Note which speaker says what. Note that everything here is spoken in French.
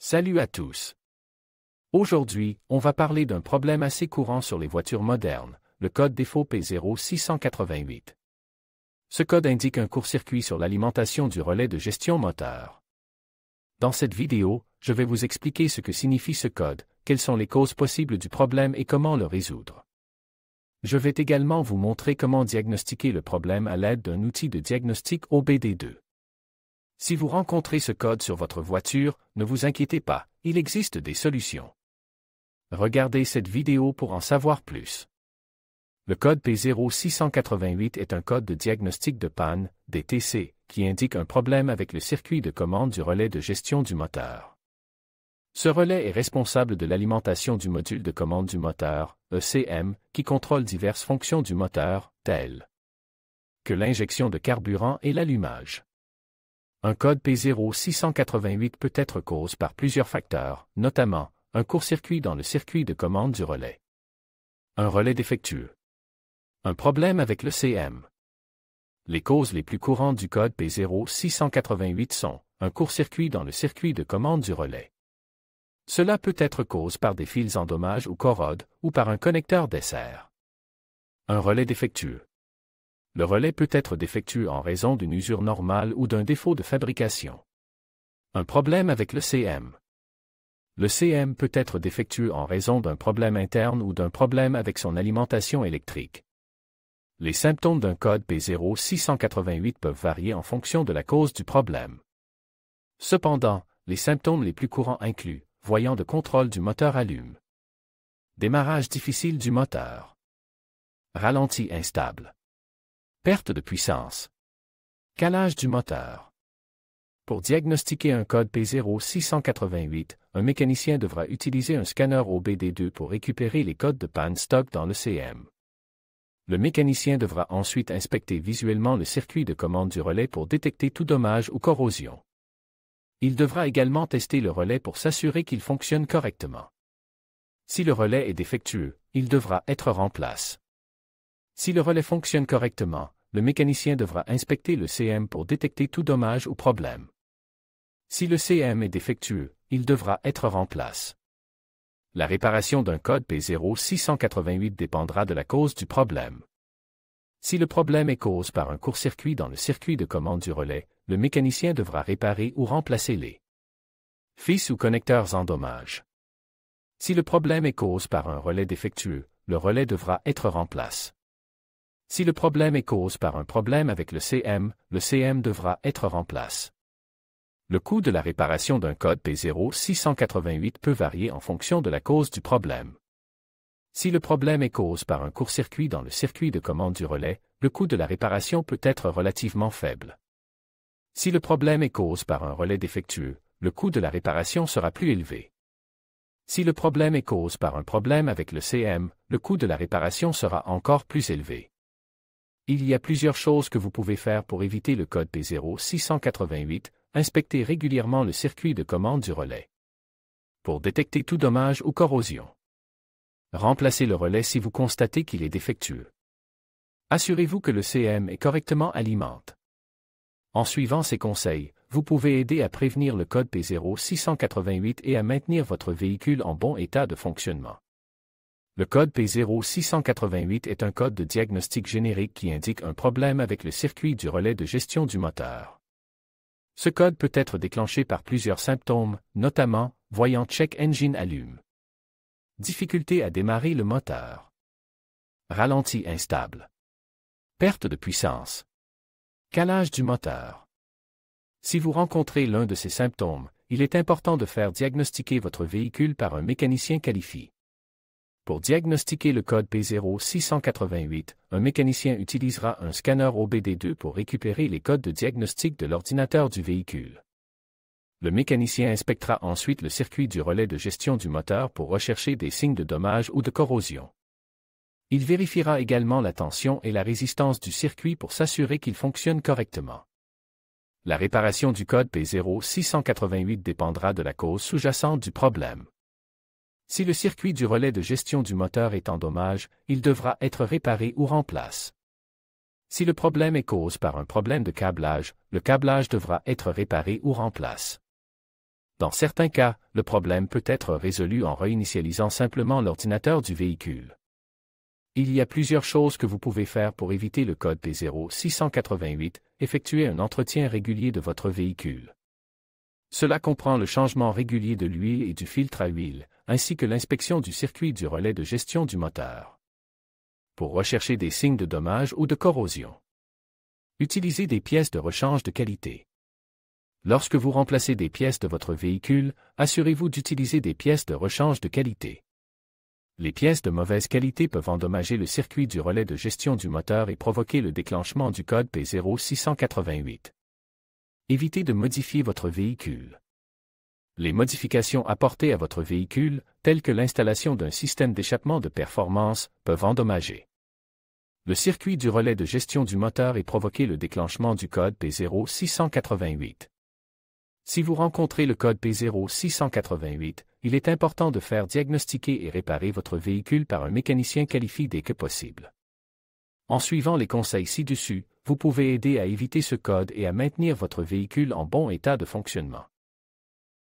Speaker 1: Salut à tous. Aujourd'hui, on va parler d'un problème assez courant sur les voitures modernes, le code défaut P0688. Ce code indique un court-circuit sur l'alimentation du relais de gestion moteur. Dans cette vidéo, je vais vous expliquer ce que signifie ce code, quelles sont les causes possibles du problème et comment le résoudre. Je vais également vous montrer comment diagnostiquer le problème à l'aide d'un outil de diagnostic OBD2. Si vous rencontrez ce code sur votre voiture, ne vous inquiétez pas, il existe des solutions. Regardez cette vidéo pour en savoir plus. Le code P0688 est un code de diagnostic de panne, DTC, qui indique un problème avec le circuit de commande du relais de gestion du moteur. Ce relais est responsable de l'alimentation du module de commande du moteur, ECM, qui contrôle diverses fonctions du moteur, telles que l'injection de carburant et l'allumage. Un code P0688 peut être causé par plusieurs facteurs, notamment un court-circuit dans le circuit de commande du relais, un relais défectueux, un problème avec le CM. Les causes les plus courantes du code P0688 sont un court-circuit dans le circuit de commande du relais. Cela peut être causé par des fils endommagés ou corrodent, ou par un connecteur dessert. Un relais défectueux. Le relais peut être défectueux en raison d'une usure normale ou d'un défaut de fabrication. Un problème avec le CM. Le CM peut être défectueux en raison d'un problème interne ou d'un problème avec son alimentation électrique. Les symptômes d'un code P0688 peuvent varier en fonction de la cause du problème. Cependant, les symptômes les plus courants incluent voyant de contrôle du moteur allume, démarrage difficile du moteur, ralenti instable, perte de puissance, calage du moteur. Pour diagnostiquer un code P0688, un mécanicien devra utiliser un scanner OBD2 pour récupérer les codes de panne stock dans le CM. Le mécanicien devra ensuite inspecter visuellement le circuit de commande du relais pour détecter tout dommage ou corrosion. Il devra également tester le relais pour s'assurer qu'il fonctionne correctement. Si le relais est défectueux, il devra être remplacé. Si le relais fonctionne correctement, le mécanicien devra inspecter le CM pour détecter tout dommage ou problème. Si le CM est défectueux, il devra être remplacé. La réparation d'un code P0688 dépendra de la cause du problème. Si le problème est causé par un court-circuit dans le circuit de commande du relais, le mécanicien devra réparer ou remplacer les fils ou connecteurs endommagés. Si le problème est causé par un relais défectueux, le relais devra être remplacé. Si le problème est causé par un problème avec le CM devra être remplacé. Le coût de la réparation d'un code P0688 peut varier en fonction de la cause du problème. Si le problème est causé par un court-circuit dans le circuit de commande du relais, le coût de la réparation peut être relativement faible. Si le problème est causé par un relais défectueux, le coût de la réparation sera plus élevé. Si le problème est causé par un problème avec le CM, le coût de la réparation sera encore plus élevé. Il y a plusieurs choses que vous pouvez faire pour éviter le code P0688, inspectez régulièrement le circuit de commande du relais pour détecter tout dommage ou corrosion. Remplacez le relais si vous constatez qu'il est défectueux. Assurez-vous que le CM est correctement alimenté. En suivant ces conseils, vous pouvez aider à prévenir le code P0688 et à maintenir votre véhicule en bon état de fonctionnement. Le code P0688 est un code de diagnostic générique qui indique un problème avec le circuit du relais de gestion du moteur. Ce code peut être déclenché par plusieurs symptômes, notamment voyant check engine allume, difficulté à démarrer le moteur, ralenti instable, perte de puissance, calage du moteur. Si vous rencontrez l'un de ces symptômes, il est important de faire diagnostiquer votre véhicule par un mécanicien qualifié. Pour diagnostiquer le code P0688, un mécanicien utilisera un scanner OBD2 pour récupérer les codes de diagnostic de l'ordinateur du véhicule. Le mécanicien inspectera ensuite le circuit du relais de gestion du moteur pour rechercher des signes de dommage ou de corrosion. Il vérifiera également la tension et la résistance du circuit pour s'assurer qu'il fonctionne correctement. La réparation du code P0688 dépendra de la cause sous-jacente du problème. Si le circuit du relais de gestion du moteur est en dommage, il devra être réparé ou remplacé. Si le problème est causé par un problème de câblage, le câblage devra être réparé ou remplacé. Dans certains cas, le problème peut être résolu en réinitialisant simplement l'ordinateur du véhicule. Il y a plusieurs choses que vous pouvez faire pour éviter le code P0688, effectuer un entretien régulier de votre véhicule. Cela comprend le changement régulier de l'huile et du filtre à huile, ainsi que l'inspection du circuit du relais de gestion du moteur. Pour rechercher des signes de dommage ou de corrosion, utilisez des pièces de rechange de qualité. Lorsque vous remplacez des pièces de votre véhicule, assurez-vous d'utiliser des pièces de rechange de qualité. Les pièces de mauvaise qualité peuvent endommager le circuit du relais de gestion du moteur et provoquer le déclenchement du code P0688. Évitez de modifier votre véhicule. Les modifications apportées à votre véhicule, telles que l'installation d'un système d'échappement de performance, peuvent endommager le circuit du relais de gestion du moteur et provoquer le déclenchement du code P0688. Si vous rencontrez le code P0688, il est important de faire diagnostiquer et réparer votre véhicule par un mécanicien qualifié dès que possible. En suivant les conseils ci-dessus, vous pouvez aider à éviter ce code et à maintenir votre véhicule en bon état de fonctionnement.